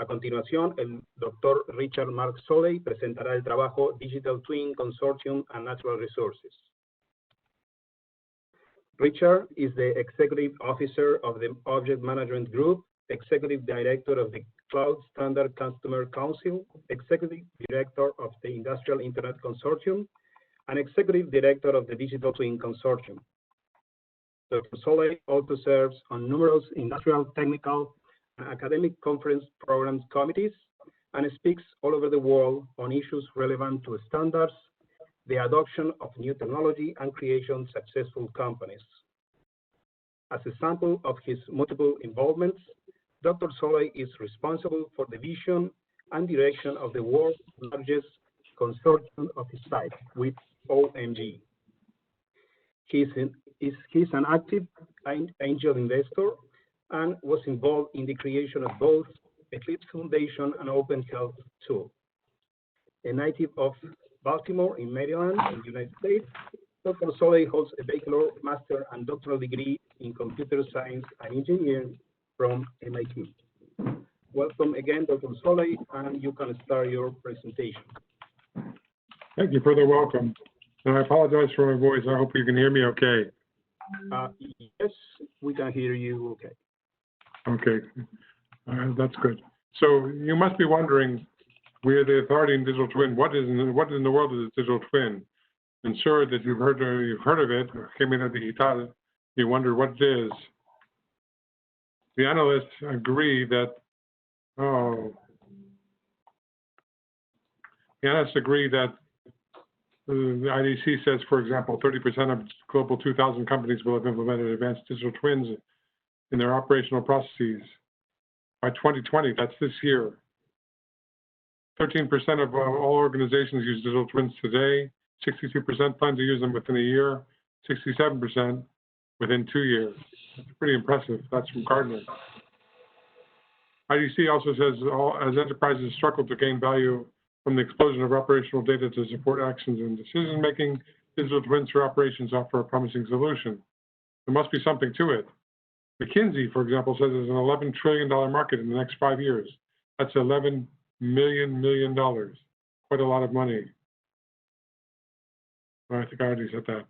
A continuación, el Dr. Richard Mark Soley presentará el trabajo Digital Twin, Consortium, and Natural Resources. Richard is the Executive Officer of the Object Management Group, Executive Director of the Cloud Standard Customer Council, Executive Director of the Industrial Internet Consortium, and Executive Director of the Digital Twin Consortium. Dr. Soley also serves on numerous industrial, technical, and academic conference programs committees and speaks all over the world on issues relevant to standards, the adoption of new technology, and creation of successful companies. As a sample of his multiple involvements, Dr. Soley is responsible for the vision and direction of the world's largest consortium of his type with OMG. He's an active angel investor and was involved in the creation of both Eclipse Foundation and Open Health Tool. A native of Baltimore in Maryland, in the United States, Dr. Soley holds a bachelor, master, and doctoral degree in computer science and engineering from MIT. Welcome again, Dr. Soley, and you can start your presentation. Thank you for the welcome. And I apologize for my voice. I hope you can hear me okay. Yes, we can hear you okay. Okay, that's good. So you must be wondering, we are the authority in digital twin. What in the world is a digital twin? And sure that you've heard of it, you wonder what it is. The analysts agree that, the IDC says, for example, 30% of global 2,000 companies will have implemented advanced digital twins in their operational processes. By 2020, that's this year. 13% of all organizations use digital twins today. 62% plan to use them within a year. 67% within 2 years. That's pretty impressive. That's from Gartner. IDC also says, as enterprises struggle to gain value from the explosion of operational data to support actions and decision-making, digital twins for operations offer a promising solution. There must be something to it. McKinsey, for example, says there's an $11 trillion market in the next 5 years. That's $11 million. Quite a lot of money. I think I already said that.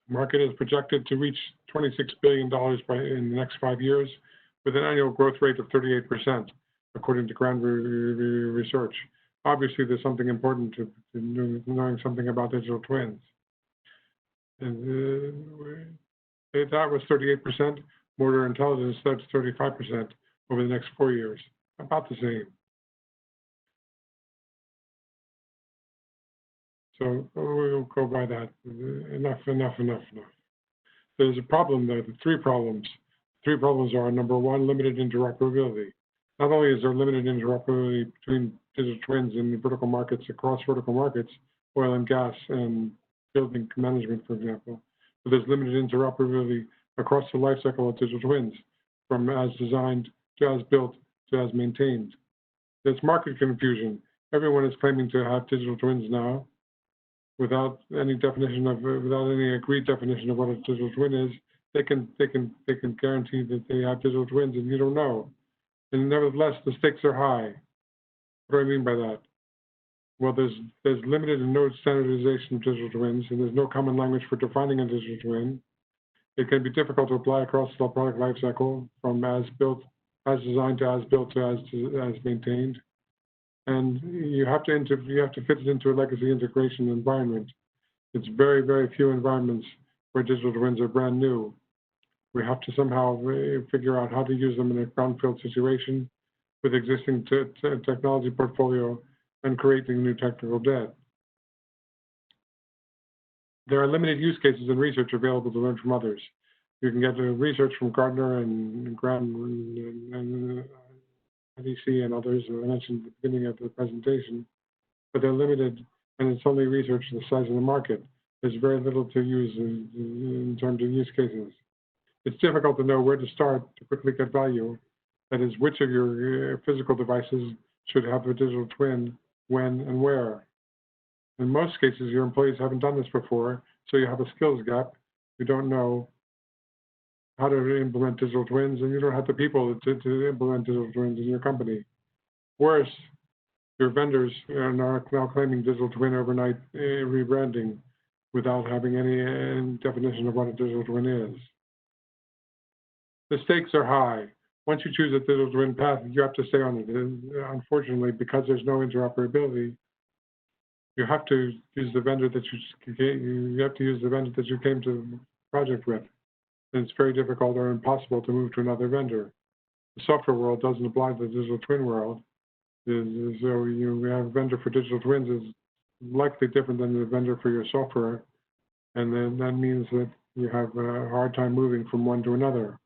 The market is projected to reach $26 billion in the next 5 years, with an annual growth rate of 38%, according to Grand Research. Obviously, there's something important to knowing something about digital twins. And that was 38%. Motor intelligence, that's 35% over the next 4 years. About the same. So we'll go by that. Enough. There's a problem there, the three problems. Three problems are, number one, limited interoperability. Not only is there limited interoperability between digital twins in vertical markets, across vertical markets, oil and gas and building management, for example, but there's limited interoperability across the life cycle of digital twins, from as designed to as built to as maintained. There's market confusion. Everyone is claiming to have digital twins now, without any agreed definition of what a digital twin is. They can guarantee that they have digital twins, and you don't know. And nevertheless, the stakes are high. What do I mean by that? Well, there's limited and no standardization of digital twins, and there's no common language for defining a digital twin. It can be difficult to apply across the product lifecycle, from as built, as designed to as built to as maintained. And you have to fit it into a legacy integration environment. It's very, very few environments where digital twins are brand new. We have to somehow figure out how to use them in a brownfield situation with existing technology portfolio and creating new technical debt. There are limited use cases and research available to learn from others. You can get research from Gartner and IDC and others, I mentioned at the beginning of the presentation, but they're limited, and it's only research the size of the market. There's very little to use in terms of use cases. It's difficult to know where to start to quickly get value. That is, which of your physical devices should have a digital twin, when and where. In most cases, your employees haven't done this before, so you have a skills gap. You don't know how to implement digital twins, and you don't have the people to implement digital twins in your company. Worse, your vendors are now claiming digital twin overnight rebranding without having any definition of what a digital twin is. The stakes are high. Once you choose a digital twin path, you have to stay on it. And unfortunately, because there's no interoperability, you have to use the vendor that you came to the project with. And it's very difficult or impossible to move to another vendor. The software world doesn't apply to the digital twin world. So you have a vendor for digital twins is likely different than the vendor for your software. And then that means that you have a hard time moving from one to another.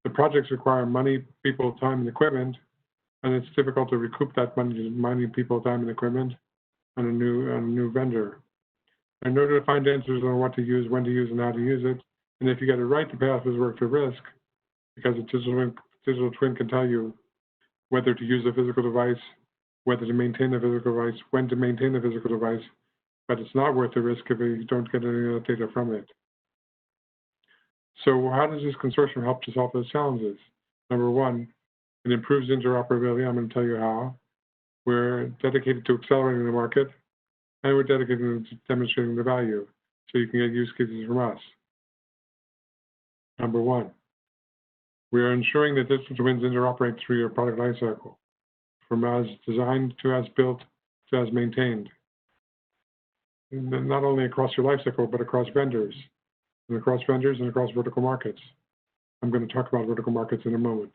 The projects require money, people, time, and equipment, and it's difficult to recoup that money, people, time, and equipment on a new vendor. In order to find answers on what to use, when to use, and how to use it, and if you get it right, the payoff is worth the risk, because a digital twin can tell you whether to use a physical device, whether to maintain a physical device, when to maintain a physical device, but it's not worth the risk if you don't get any other data from it. So how does this consortium help to solve those challenges? Number one, it improves interoperability. I'm going to tell you how. We're dedicated to accelerating the market, and we're dedicated to demonstrating the value, so you can get use cases from us. Number one, we are ensuring that digital twins interoperate through your product lifecycle, from as designed to as built to as maintained. And not only across your lifecycle, but across vendors, and across vertical markets. I'm going to talk about vertical markets in a moment.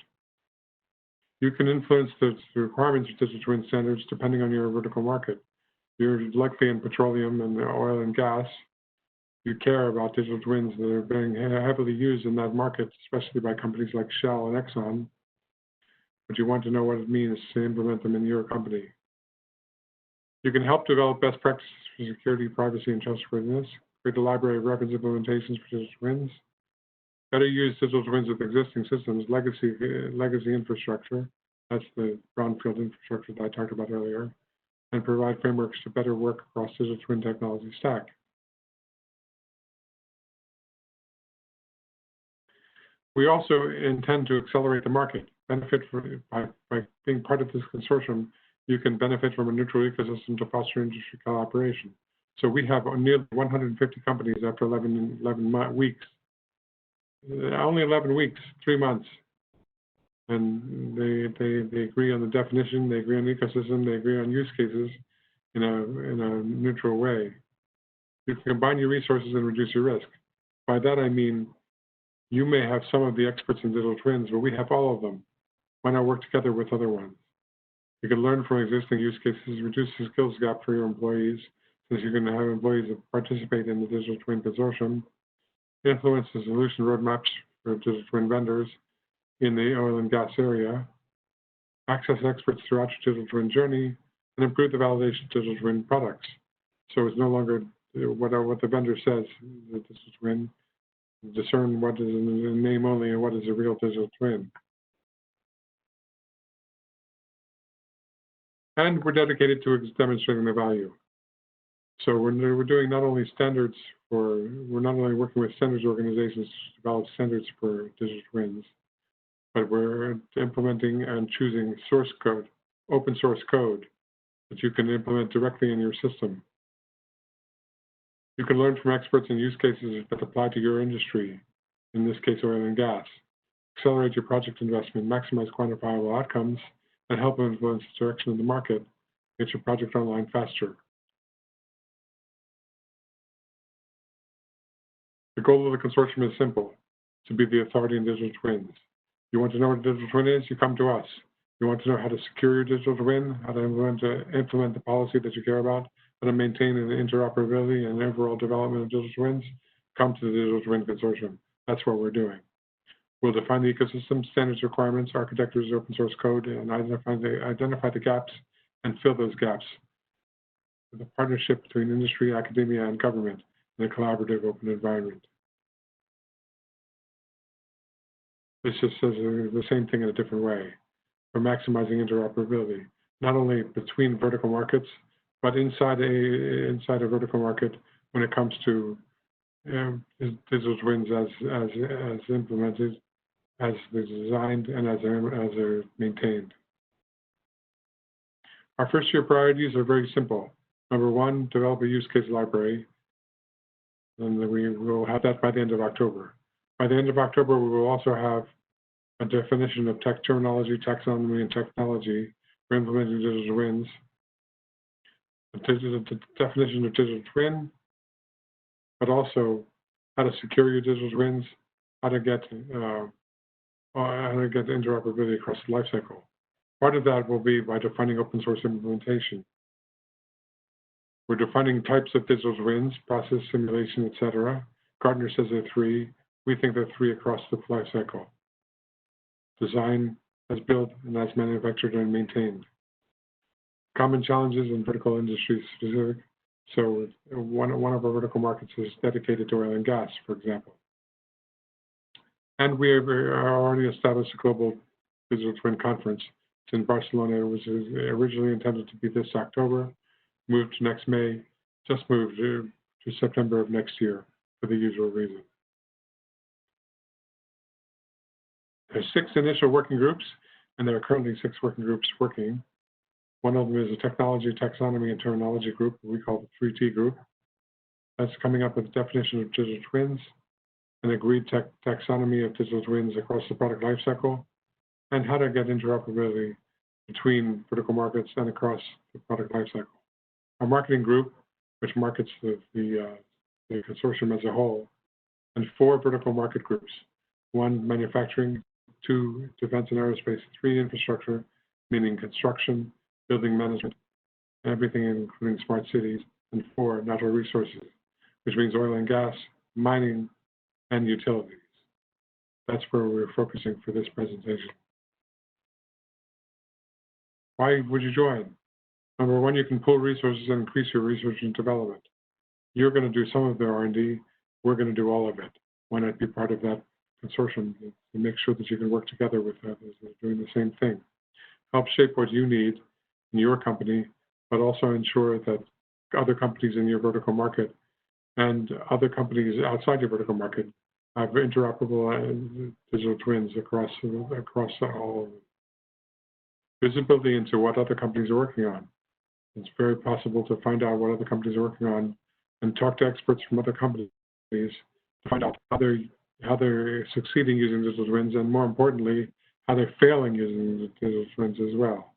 You can influence the requirements of digital twin standards depending on your vertical market. You're likely in petroleum and oil and gas. You care about digital twins that are being heavily used in that market, especially by companies like Shell and Exxon. But you want to know what it means to implement them in your company. You can help develop best practices for security, privacy, and trustworthiness. Create a library of reference implementations for digital twins. Better use digital twins with existing systems, legacy infrastructure. That's the brownfield infrastructure that I talked about earlier. And provide frameworks to better work across digital twin technology stack. We also intend to accelerate the market. By being part of this consortium, you can benefit from a neutral ecosystem to foster industry collaboration. So we have nearly 150 companies after 11 weeks. Only 11 weeks, 3 months. And they agree on the definition, they agree on the ecosystem, they agree on use cases in a neutral way. You can combine your resources and reduce your risk. By that I mean, you may have some of the experts in digital twins, but we have all of them. Why not work together with other ones? You can learn from existing use cases, reduce the skills gap for your employees, since you're going to have employees that participate in the digital twin consortium, influence the solution roadmaps for digital twin vendors in the oil and gas area, access experts throughout your digital twin journey, and improve the validation of digital twin products. So it's no longer what the vendor says, the digital twin, discern what is in name only and what is a real digital twin. And we're dedicated to demonstrating the value. So we're doing not only standards we're not only working with standards organizations to develop standards for digital twins, but we're implementing and choosing source code, open source code that you can implement directly in your system. You can learn from experts and use cases that apply to your industry, in this case, oil and gas. Accelerate your project investment, maximize quantifiable outcomes, and help influence the direction of the market. Get your project online faster. The goal of the consortium is simple, to be the authority in digital twins. You want to know what a digital twin is? You come to us. You want to know how to secure your digital twin, how to implement the policy that you care about, how to maintain an interoperability and overall development of digital twins? Come to the Digital Twin Consortium. That's what we're doing. We'll define the ecosystem, standards requirements, architectures, open source code, and identify the gaps and fill those gaps with a partnership between industry, academia, and government in a collaborative open environment. This just says the same thing in a different way. We're maximizing interoperability, not only between vertical markets, but inside a vertical market when it comes to digital twins as implemented, as they're designed, and as they're maintained. Our first year priorities are very simple. Number one, develop a use case library, and we will have that by the end of October. By the end of October, we will also have a definition of tech terminology, taxonomy, and technology for implementing digital twins, a definition of digital twin, but also how to secure your digital twins, how to get interoperability across the lifecycle. Part of that will be by defining open source implementation. We're defining types of digital twins, process, simulation, etc. Gartner says there are 3. We think there are 3 across the lifecycle: design, as built, and as manufactured and maintained. Common challenges in vertical industry specific. So one of our vertical markets is dedicated to oil and gas, for example. And we have already established a global digital twin conference. It's in Barcelona. It was originally intended to be this October, moved to next May, just moved to September of next year for the usual reason. There's 6 initial working groups, and there are currently 6 working groups working. One of them is a technology, taxonomy, and terminology group we call the 3T group. That's coming up with a definition of digital twins, an agreed taxonomy of digital twins across the product lifecycle, and how to get interoperability between vertical markets and across the product lifecycle. Our marketing group, which markets the consortium as a whole, and 4 vertical market groups: 1, manufacturing; 2, defense and aerospace; 3, infrastructure, meaning construction, building management, everything including smart cities; and 4, natural resources, which means oil and gas, mining, and utilities. That's where we're focusing for this presentation. Why would you join? Number one, you can pool resources and increase your research and development. You're going to do some of the R&D. We're going to do all of it. Why not be part of that consortium to make sure that you can work together with others that are doing the same thing? Help shape what you need in your company, but also ensure that other companies in your vertical market and other companies outside your vertical market have interoperable digital twins across all of them. Visibility into what other companies are working on. It's very possible to find out what other companies are working on and talk to experts from other companies to find out how they're succeeding using digital twins, and more importantly, how they're failing using digital twins as well.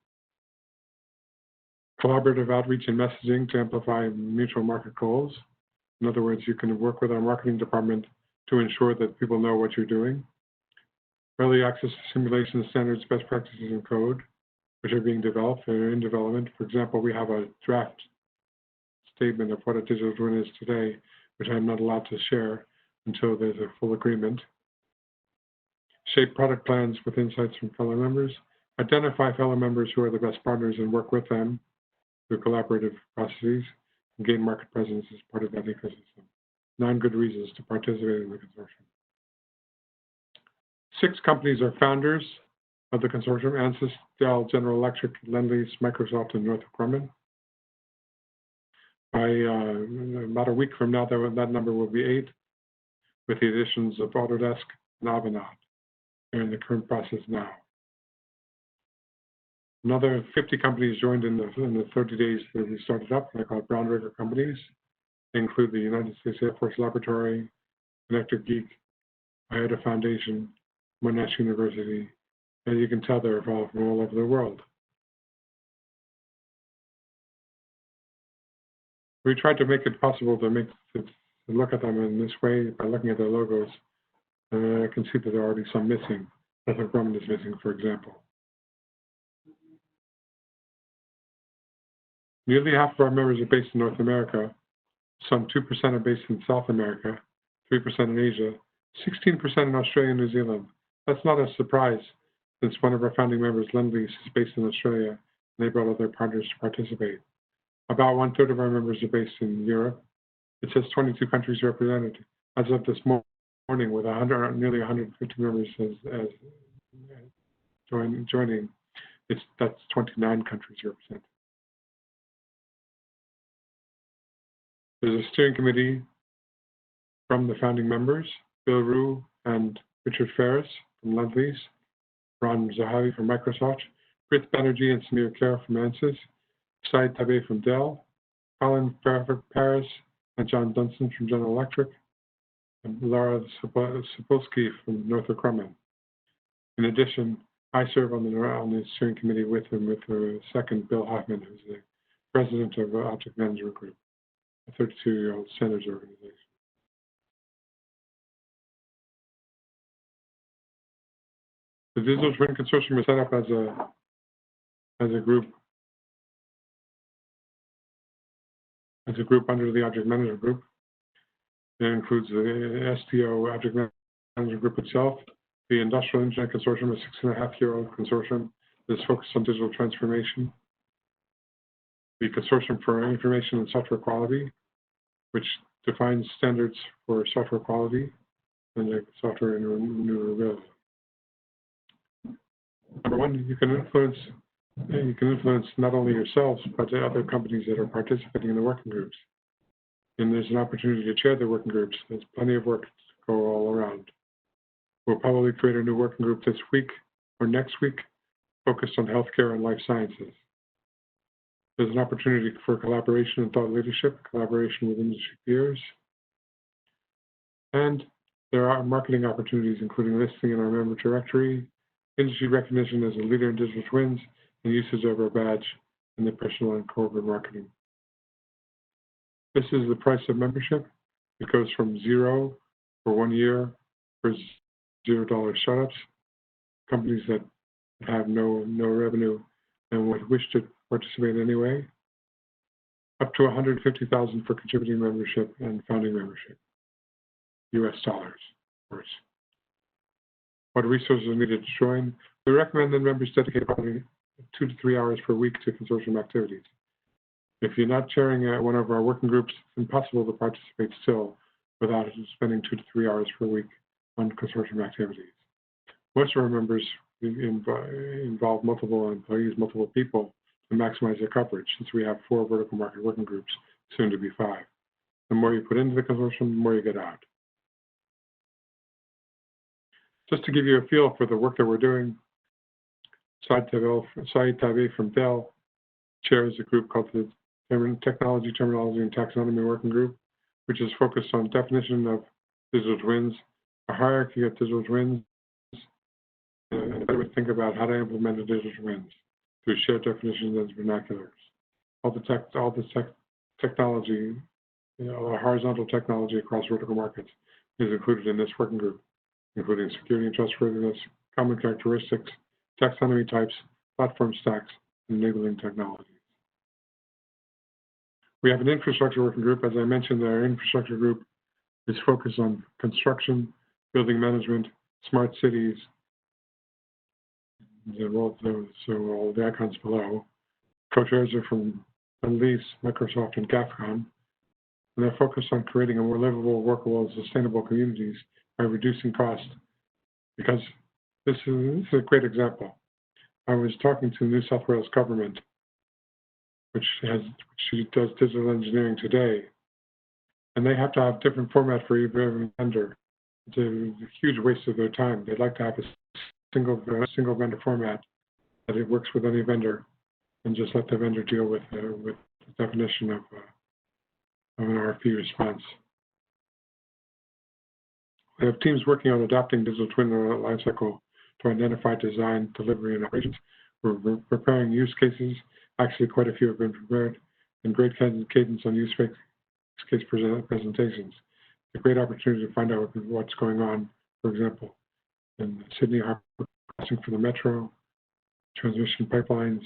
Collaborative outreach and messaging to amplify mutual market goals. In other words, you can work with our marketing department to ensure that people know what you're doing. Early access to simulation standards, best practices, and code, which are being developed and are in development. For example, we have a draft statement of what a digital twin is today, which I'm not allowed to share until there's a full agreement. Shape product plans with insights from fellow members. Identify fellow members who are the best partners and work with them through collaborative processes, and gain market presence as part of that ecosystem. 9 good reasons to participate in the consortium. 6 companies are founders of the consortium: ANSYS, Dell, General Electric, Lend-Lease, Microsoft, and Northrop Grumman. By about a week from now, that number will be 8, with the additions of Autodesk and Avanade. They're in the current process now. Another 50 companies joined in the 30 days that we started up. They're called Brown River companies. They include the United States Air Force Laboratory, Connector Geek, IOTA Foundation, Monash University. And you can tell they're from all over the world. We tried to make it possible to look at them in this way by looking at their logos. I can see that there are already some missing. Northrop Grumman is missing, for example. Nearly half of our members are based in North America. Some 2% are based in South America, 3% in Asia, 16% in Australia and New Zealand. That's not a surprise, since one of our founding members, Lend-Lease, is based in Australia, and they brought other partners to participate. About 1/3 of our members are based in Europe. It says 22 countries represented. As of this morning, with nearly 150 members joining, that's 29 countries represented. There's a steering committee From the founding members, Bill Rue and Richard Ferris from Lend-Lease, Ron Zahavi from Microsoft, Prith Banerjee and Samir Kher from ANSYS, Syed Tabeh from Dell, Colin Paris and John Dunstan from General Electric, and Laura Sapolsky from Northrop Grumman. In addition, I serve on the steering committee with him, with the second, Bill Hoffman, who's the president of Object Management Group, a 32-year-old standards organization. The Digital Twin Consortium is set up as a group under the Object Management Group. It includes the STO Object Management Group itself, the Industrial Internet Consortium, a 6.5-year-old consortium that is focused on digital transformation, the Consortium for Information and Software Quality, which defines standards for software quality and the software interoperability. Number one, you can influence not only yourselves, but the other companies that are participating in the working groups. And there's an opportunity to chair the working groups. There's plenty of work to go all around. We'll probably create a new working group this week or next week focused on healthcare and life sciences. There's an opportunity for collaboration and thought leadership, collaboration with industry peers. And there are marketing opportunities, including listing in our member directory, industry recognition as a leader in digital twins, and usage of our badge in the personal and corporate marketing. This is the price of membership. It goes from $0 for 1 year for $0 startups, companies that have no revenue and would wish to participate anyway, up to $150,000 for contributing membership and founding membership, US dollars, of course. What resources are needed to join? We recommend that members dedicate probably 2 to 3 hours per week to consortium activities. If you're not chairing one of our working groups, it's impossible to participate still without spending 2 to 3 hours per week on consortium activities. Most of our members involve multiple employees, multiple people to maximize their coverage, since we have 4 vertical market working groups, soon to be 5. The more you put into the consortium, the more you get out. Just to give you a feel for the work that we're doing, Syed Tabeh from Dell chairs a group called the Technology, Terminology, and Taxonomy Working Group, which is focused on definition of digital twins, a hierarchy of digital twins, and I would think about how to implement the digital twins through shared definitions and vernaculars. All the technology, horizontal technology across vertical markets is included in this working group, including security and trustworthiness, common characteristics, taxonomy types, platform stacks, and enabling technologies. We have an infrastructure working group. As I mentioned, our infrastructure group is focused on construction, building management, smart cities, so all the icons below. Co-chairs are from Lend-Lease, Microsoft, and GAFCON, and they're focused on creating a more livable, workable, and sustainable communities by reducing cost. Because this is a great example. I was talking to the New South Wales government, which does digital engineering today, and they have to have different format for every vendor. It's a huge waste of their time. They'd like to have a single vendor format that it works with any vendor, and just let the vendor deal with the definition of an RFP response. We have teams working on adapting digital twin lifecycle to identify design, delivery, and operations. We're preparing use cases. Actually, quite a few have been prepared, and great cadence on use case presentations. A great opportunity to find out what's going on, for example, in Sydney Harbour Crossing for the Metro, transmission pipelines,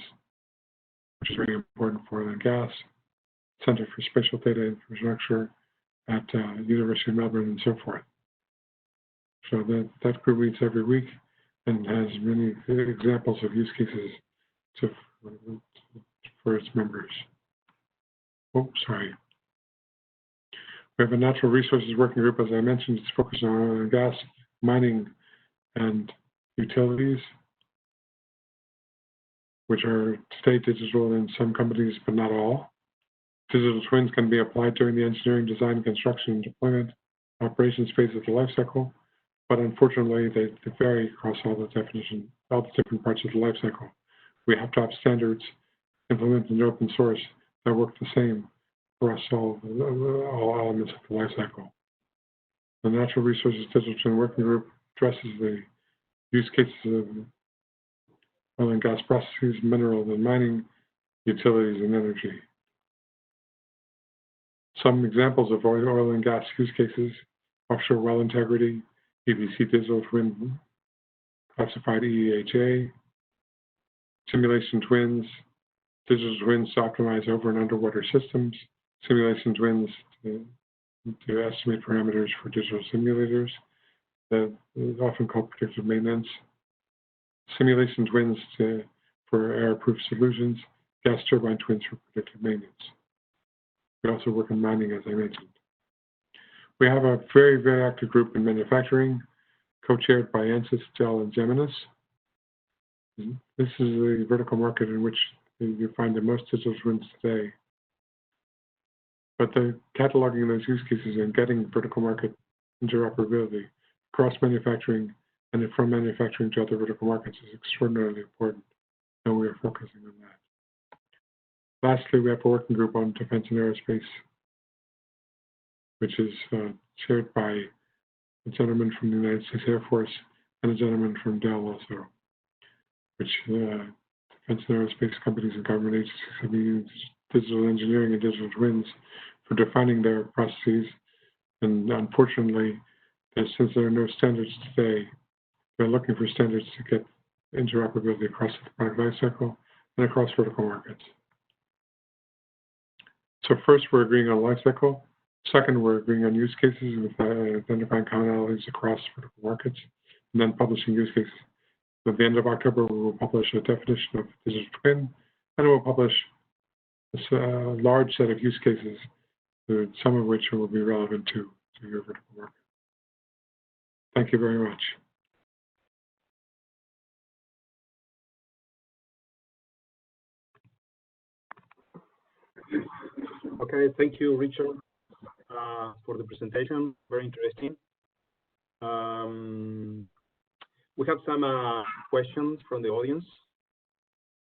which is very important for oil and gas, Center for Spatial Data Infrastructure at University of Melbourne, and so forth. So that group meets every week and has many examples of use cases for its members. Oh, sorry. We have a natural resources working group, as I mentioned. It's focused on oil and gas, mining, and utilities, which are today digital in some companies, but not all. Digital twins can be applied during the engineering, design, construction, and deployment operations phase of the life cycle, but unfortunately they vary across all the different parts of the life cycle. We have to have standards implemented in open source that work the same across all elements of the life cycle. The Natural Resources Digital Twin Working Group addresses the use cases of oil and gas processes, mineral and mining, utilities, and energy. Some examples of oil and gas use cases: offshore well integrity, EPC digital twin, classified EEHA, simulation twins, digital twins to optimize over and underwater systems, simulation twins to estimate parameters for digital simulators that is often called predictive maintenance, simulation twins for error-proof solutions, gas turbine twins for predictive maintenance. We also work in mining, as I mentioned. We have a very, very active group in manufacturing, co-chaired by ANSYS, Dell, and Geminis. This is the vertical market in which you find the most digital twins today. But the cataloging those use cases and getting vertical market interoperability across manufacturing and from manufacturing to other vertical markets is extraordinarily important, and we are focusing on that. Lastly, we have a working group on defense and aerospace, which is chaired by a gentleman from the United States Air Force and a gentleman from Dell also, which defense and aerospace companies and government agencies have used digital engineering and digital twins for defining their processes. And unfortunately, since there are no standards today, they're looking for standards to get interoperability across the product lifecycle and across vertical markets. So first, we're agreeing on lifecycle. Second, we're agreeing on use cases with identifying commonalities across vertical markets, and then publishing use cases. At the end of October, we will publish a definition of digital twin, and we'll publish a large set of use cases, some of which will be relevant to your vertical market. Thank you very much. Okay, thank you, Richard, for the presentation. Very interesting. We have some questions from the audience.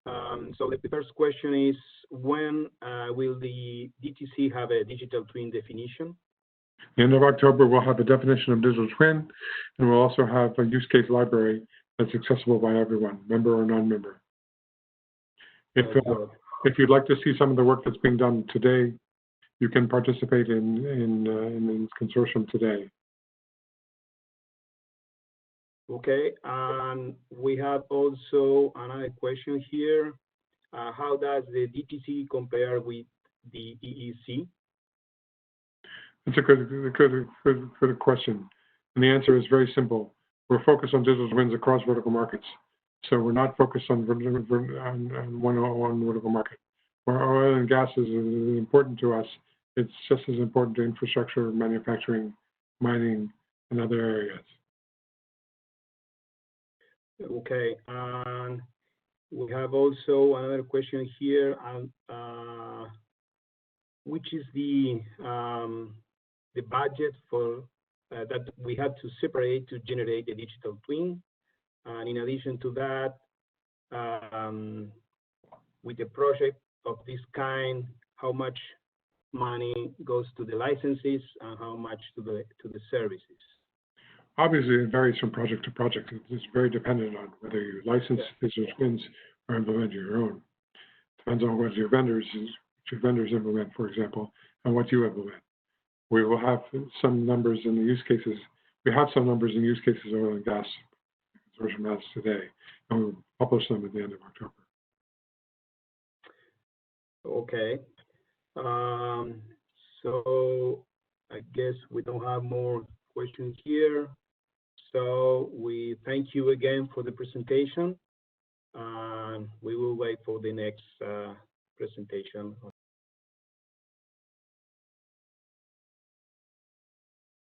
So the first question is, when will the DTC have a digital twin definition? The end of October, we'll have a definition of digital twin, and we'll also have a use case library that's accessible by everyone, member or non-member. If you'd like to see some of the work that's being done today, you can participate in this consortium today. Okay, and we have also another question here. How does the DTC compare with the EEC? It's a good question. And the answer is very simple. We're focused on digital twins across vertical markets. So we're not focused on one vertical market. Where oil and gas is important to us, it's just as important to infrastructure, manufacturing, mining, and other areas. Okay, and we have also another question here. Which is the budget for that we have to separate to generate a digital twin? And in addition to that, with a project of this kind, how much money goes to the licenses and how much to the services? Obviously, it varies from project to project. It's very dependent on whether you license digital twins or implement your own. Depends on what your vendors implement, for example, and what you implement. We will have some numbers in the use cases. We have some numbers in use cases of oil and gas consortium has today, and we'll publish them at the end of October. Okay. So I guess we don't have more questions here. So we thank you again for the presentation, and we will wait for the next presentation.